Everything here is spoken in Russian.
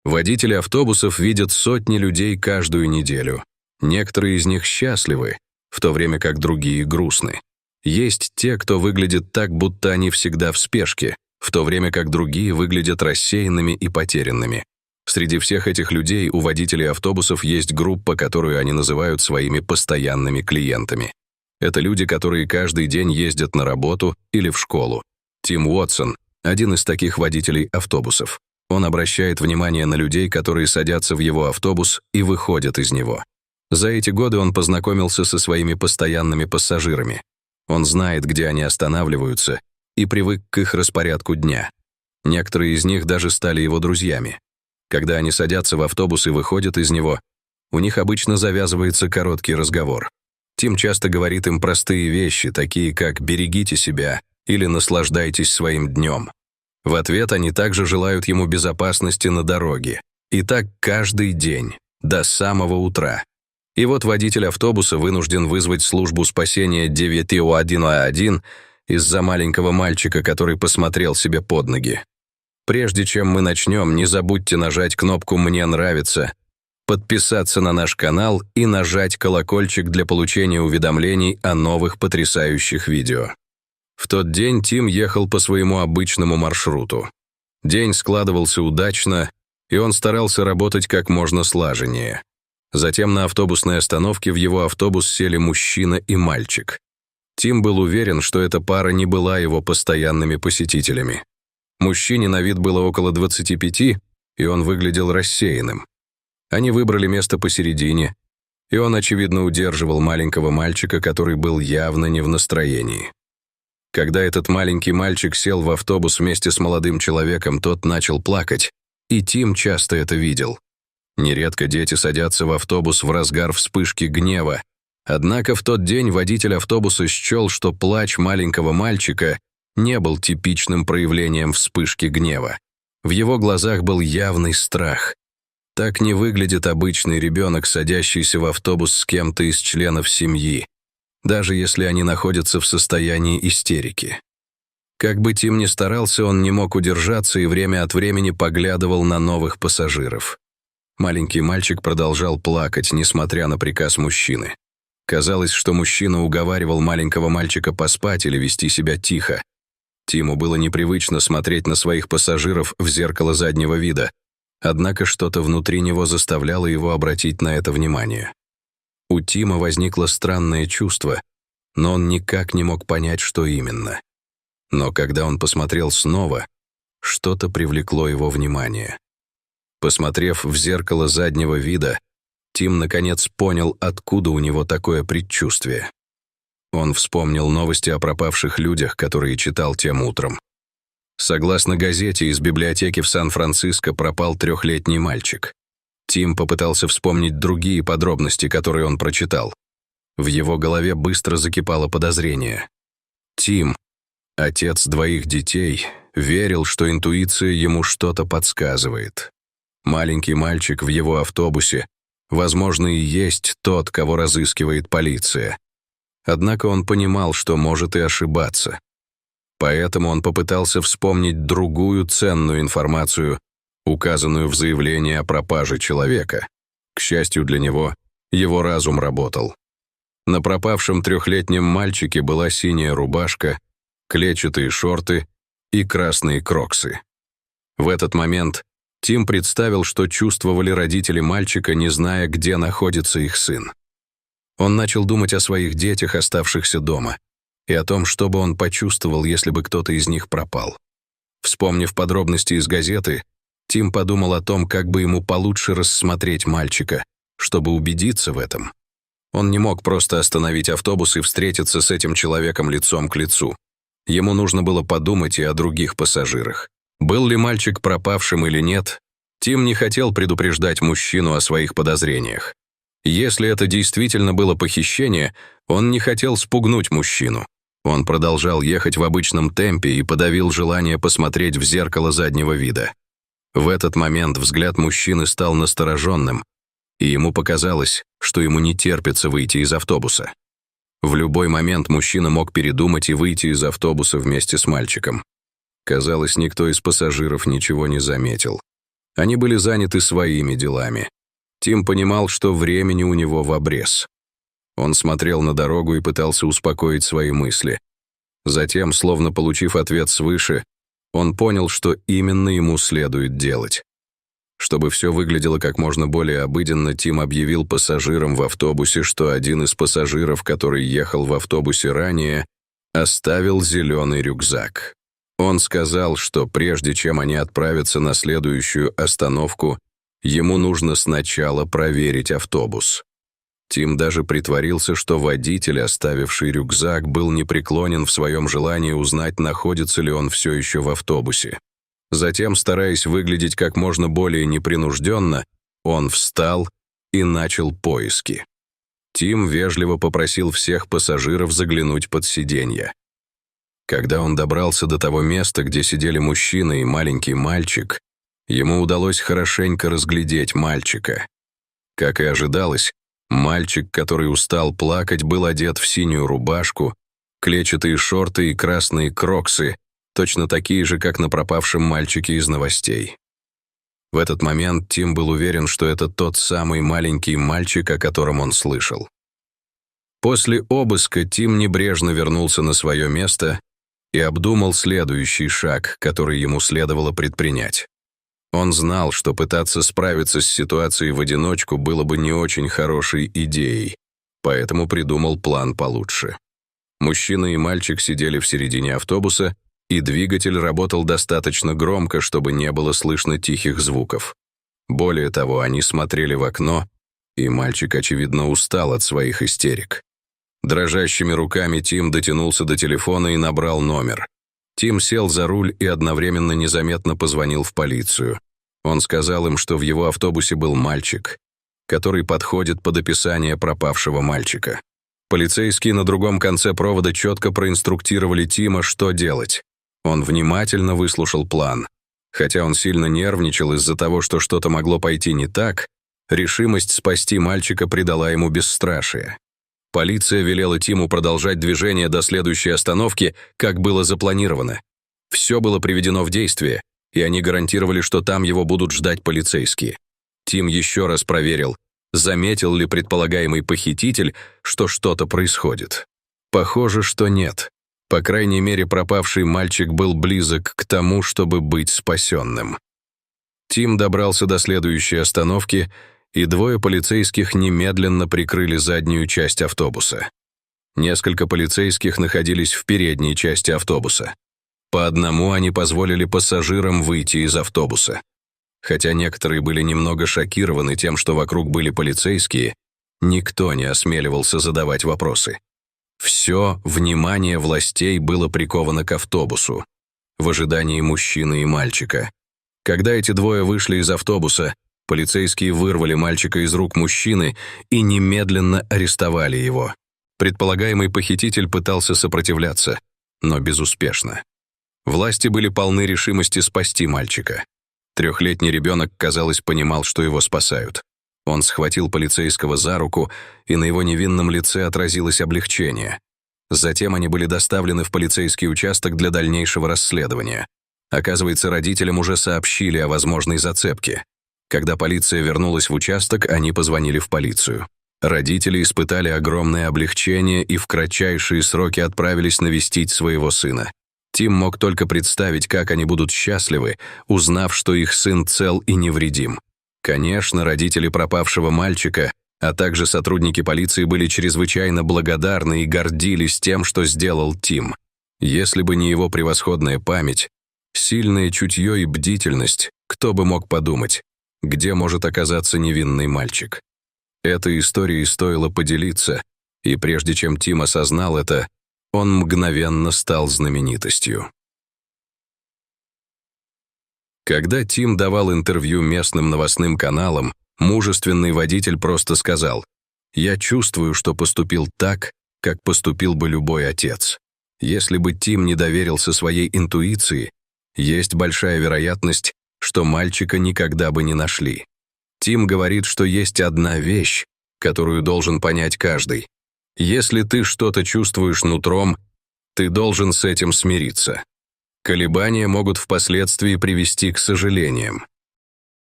Водители автобусов видят сотни людей каждую неделю. Некоторые из них счастливы, в то время как другие грустны. Есть те, кто выглядит так, будто они всегда в спешке, в то время как другие выглядят рассеянными и потерянными. Среди всех этих людей у водителей автобусов есть группа, которую они называют своими постоянными клиентами. Это люди, которые каждый день ездят на работу или в школу. Тим Уотсон – один из таких водителей автобусов. Он обращает внимание на людей, которые садятся в его автобус и выходят из него. За эти годы он познакомился со своими постоянными пассажирами. Он знает, где они останавливаются, и привык к их распорядку дня. Некоторые из них даже стали его друзьями. Когда они садятся в автобус и выходят из него, у них обычно завязывается короткий разговор. Тим часто говорит им простые вещи, такие как «берегите себя» или «наслаждайтесь своим днем». В ответ они также желают ему безопасности на дороге. И так каждый день, до самого утра. И вот водитель автобуса вынужден вызвать службу спасения 911 из-за маленького мальчика, который посмотрел себе под ноги. Прежде чем мы начнем, не забудьте нажать кнопку «Мне нравится», подписаться на наш канал и нажать колокольчик для получения уведомлений о новых потрясающих видео. В тот день Тим ехал по своему обычному маршруту. День складывался удачно, и он старался работать как можно слаженнее. Затем на автобусной остановке в его автобус сели мужчина и мальчик. Тим был уверен, что эта пара не была его постоянными посетителями. Мужчине на вид было около 25, и он выглядел рассеянным. Они выбрали место посередине, и он, очевидно, удерживал маленького мальчика, который был явно не в настроении. Когда этот маленький мальчик сел в автобус вместе с молодым человеком, тот начал плакать, и Тим часто это видел. Нередко дети садятся в автобус в разгар вспышки гнева, однако в тот день водитель автобуса счел, что плач маленького мальчика не был типичным проявлением вспышки гнева. В его глазах был явный страх. Так не выглядит обычный ребенок, садящийся в автобус с кем-то из членов семьи, даже если они находятся в состоянии истерики. Как бы Тим ни старался, он не мог удержаться и время от времени поглядывал на новых пассажиров. Маленький мальчик продолжал плакать, несмотря на приказ мужчины. Казалось, что мужчина уговаривал маленького мальчика поспать или вести себя тихо. Тиму было непривычно смотреть на своих пассажиров в зеркало заднего вида, однако что-то внутри него заставляло его обратить на это внимание. У Тима возникло странное чувство, но он никак не мог понять, что именно. Но когда он посмотрел снова, что-то привлекло его внимание. Посмотрев в зеркало заднего вида, Тим наконец понял, откуда у него такое предчувствие. Он вспомнил новости о пропавших людях, которые читал тем утром. Согласно газете, из библиотеки в Сан-Франциско пропал 3-летний мальчик. Тим попытался вспомнить другие подробности, которые он прочитал. В его голове быстро закипало подозрение. Тим, отец 2 детей, верил, что интуиция ему что-то подсказывает. Маленький мальчик в его автобусе, возможно, и есть тот, кого разыскивает полиция. Однако он понимал, что может и ошибаться. Поэтому он попытался вспомнить другую ценную информацию, указанную в заявлении о пропаже человека. К счастью для него, его разум работал. На пропавшем 3-летнем мальчике была синяя рубашка, клетчатые шорты и красные кроксы. В этот момент Тим представил, что чувствовали родители мальчика, не зная, где находится их сын. Он начал думать о своих детях, оставшихся дома, и о том, что бы он почувствовал, если бы кто-то из них пропал. Вспомнив подробности из газеты, Тим подумал о том, как бы ему получше рассмотреть мальчика, чтобы убедиться в этом. Он не мог просто остановить автобус и встретиться с этим человеком лицом к лицу. Ему нужно было подумать и о других пассажирах. Был ли мальчик пропавшим или нет, Тим не хотел предупреждать мужчину о своих подозрениях. Если это действительно было похищение, он не хотел спугнуть мужчину. Он продолжал ехать в обычном темпе и подавил желание посмотреть в зеркало заднего вида. В этот момент взгляд мужчины стал настороженным, и ему показалось, что ему не терпится выйти из автобуса. В любой момент мужчина мог передумать и выйти из автобуса вместе с мальчиком. Казалось, никто из пассажиров ничего не заметил. Они были заняты своими делами. Тим понимал, что времени у него в обрез. Он смотрел на дорогу и пытался успокоить свои мысли. Затем, словно получив ответ свыше, он понял, что именно ему следует делать. Чтобы все выглядело как можно более обыденно, Тим объявил пассажирам в автобусе, что один из пассажиров, который ехал в автобусе ранее, оставил зеленый рюкзак. Он сказал, что прежде чем они отправятся на следующую остановку, ему нужно сначала проверить автобус. Тим даже притворился, что водитель, оставивший рюкзак, был непреклонен в своем желании узнать, находится ли он все еще в автобусе. Затем, стараясь выглядеть как можно более непринужденно, он встал и начал поиски. Тим вежливо попросил всех пассажиров заглянуть под сиденье. Когда он добрался до того места, где сидели мужчина и маленький мальчик, ему удалось хорошенько разглядеть мальчика. Как и ожидалось, мальчик, который устал плакать, был одет в синюю рубашку, клетчатые шорты и красные кроксы, точно такие же, как на пропавшем мальчике из новостей. В этот момент Тим был уверен, что это тот самый маленький мальчик, о котором он слышал. После обыска Тим небрежно вернулся на свое место и обдумал следующий шаг, который ему следовало предпринять. Он знал, что пытаться справиться с ситуацией в одиночку было бы не очень хорошей идеей, поэтому придумал план получше. Мужчина и мальчик сидели в середине автобуса, и двигатель работал достаточно громко, чтобы не было слышно тихих звуков. Более того, они смотрели в окно, и мальчик, очевидно, устал от своих истерик. Дрожащими руками Тим дотянулся до телефона и набрал номер. Тим сел за руль и одновременно незаметно позвонил в полицию. Он сказал им, что в его автобусе был мальчик, который подходит под описание пропавшего мальчика. Полицейские на другом конце провода четко проинструктировали Тима, что делать. Он внимательно выслушал план. Хотя он сильно нервничал из-за того, что что-то могло пойти не так, решимость спасти мальчика придала ему бесстрашие. Полиция велела Тиму продолжать движение до следующей остановки, как было запланировано. Все было приведено в действие, и они гарантировали, что там его будут ждать полицейские. Тим еще раз проверил, заметил ли предполагаемый похититель, что что-то происходит. Похоже, что нет. По крайней мере, пропавший мальчик был близок к тому, чтобы быть спасенным. Тим добрался до следующей остановки, и двое полицейских немедленно прикрыли заднюю часть автобуса. Несколько полицейских находились в передней части автобуса. По одному они позволили пассажирам выйти из автобуса. Хотя некоторые были немного шокированы тем, что вокруг были полицейские, никто не осмеливался задавать вопросы. Все внимание властей было приковано к автобусу, в ожидании мужчины и мальчика. Когда эти двое вышли из автобуса, полицейские вырвали мальчика из рук мужчины и немедленно арестовали его. Предполагаемый похититель пытался сопротивляться, но безуспешно. Власти были полны решимости спасти мальчика. Трехлетний ребенок, казалось, понимал, что его спасают. Он схватил полицейского за руку, и на его невинном лице отразилось облегчение. Затем они были доставлены в полицейский участок для дальнейшего расследования. Оказывается, родителям уже сообщили о возможной зацепке. Когда полиция вернулась в участок, они позвонили в полицию. Родители испытали огромное облегчение и в кратчайшие сроки отправились навестить своего сына. Тим мог только представить, как они будут счастливы, узнав, что их сын цел и невредим. Конечно, родители пропавшего мальчика, а также сотрудники полиции были чрезвычайно благодарны и гордились тем, что сделал Тим. Если бы не его превосходная память, сильное чутье и бдительность, кто бы мог подумать, где может оказаться невинный мальчик. Этой историей стоило поделиться, и прежде чем Тим осознал это, он мгновенно стал знаменитостью. Когда Тим давал интервью местным новостным каналам, мужественный водитель просто сказал: «Я чувствую, что поступил так, как поступил бы любой отец. Если бы Тим не доверился своей интуиции, есть большая вероятность, что мальчика никогда бы не нашли. Тим говорит, что есть одна вещь, которую должен понять каждый. Если ты что-то чувствуешь нутром, ты должен с этим смириться. Колебания могут впоследствии привести к сожалениям.